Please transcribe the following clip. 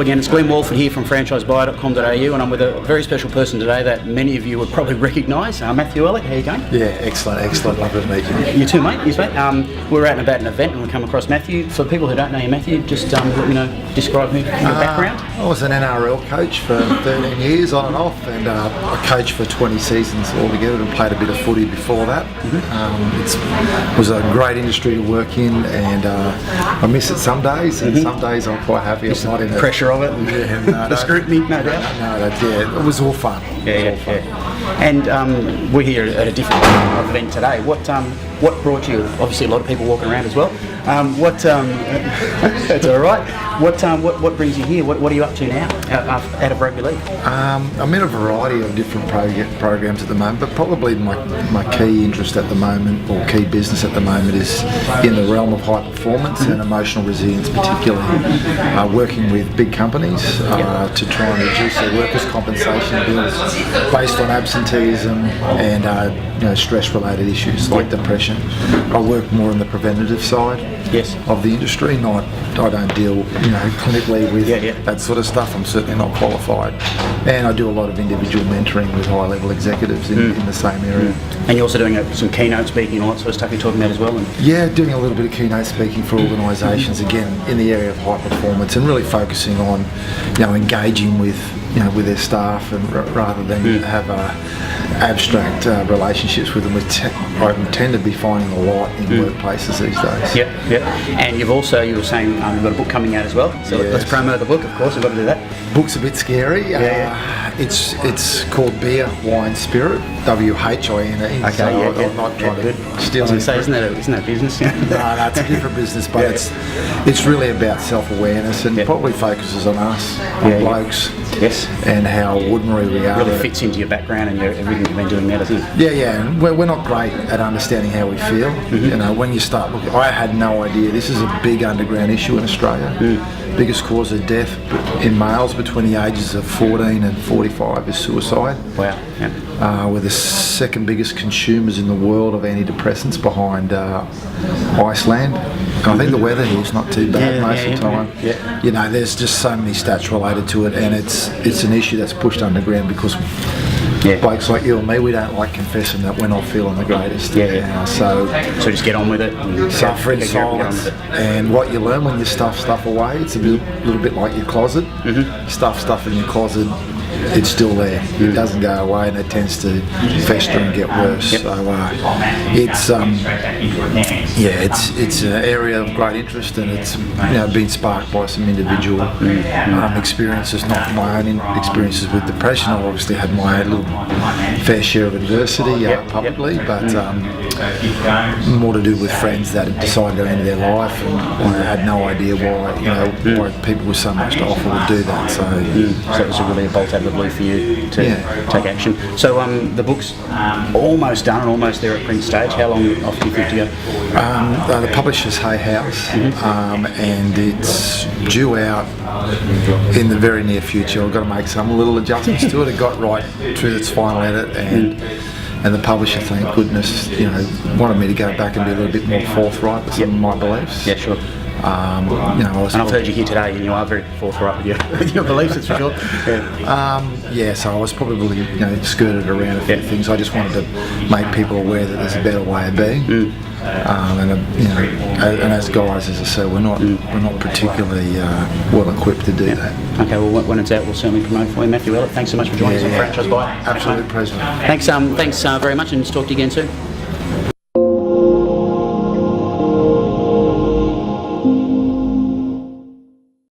again. It's Glenn Walford here from franchisebuyer.com.au, and I'm with a very special person today that many of you would probably recognise. Matthew Elliott, how are you going? Yeah, excellent. Lovely to meet you. You too, mate. We're out and about an event and we come across Matthew. For people who don't know you, Matthew, just let me know, describe your background. I was an NRL coach for 13 years on and off, and I coached for 20 seasons altogether and played a bit of footy before that. It was a great industry to work in, and I miss it some days, and some days I'm quite happy. I'm not in the pressure of it and the scrutiny, no doubt. No, it was all fun. Yeah. And we're here at a different event today. What brought you? Obviously, a lot of people walking around as well. That's all right. What brings you here? What are you up to now out of rugby league? I'm in a variety of different programs at the moment, but probably my key interest at the moment, or key business at the moment, is in the realm of high performance and emotional resilience, particularly working with big companies to try and reduce their workers' compensation bills based on absenteeism and stress-related issues like depression. I work more on the preventative side of the industry. I don't deal clinically with that sort of stuff. I'm certainly not qualified, and I do a lot of individual mentoring with high-level executives in the same area. And you're also doing some keynote speaking and all that sort of stuff you're talking about as well? Yeah, doing a little bit of keynote speaking for organisations, again in the area of high performance, and really focusing on engaging with their staff, and rather than have abstract relationships with them, I tend to be finding a lot in workplaces these days. Yep. And you were saying you've got a book coming out as well, so let's promote the book, of course. We've got to do that. Book's a bit scary. It's called Beer, Wine, Spirit, WHINE. Okay, I'm not trying to steal it. Isn't that a business? No, it's a different business, but it's really about self-awareness, and probably focuses on us, on blokes, and how ordinary we are. Really fits into your background and everything you've been doing there, doesn't it? Yeah, and we're not great at understanding how we feel. When you start looking, I had no idea. This is a big underground issue in Australia. Biggest cause of death in males between the ages of 14 and 45 is suicide. Wow. Yeah. We're the second biggest consumers in the world of antidepressants, behind Iceland. And I think the weather here is not too bad most of the time. There's just so many stats related to it, and it's an issue that's pushed underground because blokes like you and me, we don't like confessing that we're not feeling the greatest. So just get on with it. Suffer in silence. And what you learn when you stuff stuff away, it's a little bit like your closet. Stuff in your closet, it's still there. It doesn't go away, and it tends to fester and get worse. So it's an area of great interest, and it's been sparked by some individual experiences, not my own experiences with depression. I obviously had my own little fair share of adversity publicly, but more to do with friends that had decided to end their life, and I had no idea why people with so much to offer would do that. So it was really a bolt out of the blue for you to take action. So the book's almost done and almost there at print stage. How long off do you think to go? The publisher's Hay House, and it's due out in the very near future. I've got to make some little adjustments to it. It got right through its final edit, and the publisher, thank goodness, wanted me to go back and be a little bit more forthright with some of my beliefs. Yeah, sure. And I've heard you here today, and you are very forthright with your beliefs, that's for sure. So I was probably skirted around a few things. I just wanted to make people aware that there's a better way of being. And as guys, as I say, we're not particularly well equipped to do that. Okay, well when it's out, we'll certainly promote for you. Matthew Elliott, thanks so much for joining us on Franchise Buyer. Absolute pleasure. Thanks very much, and talk to you again soon.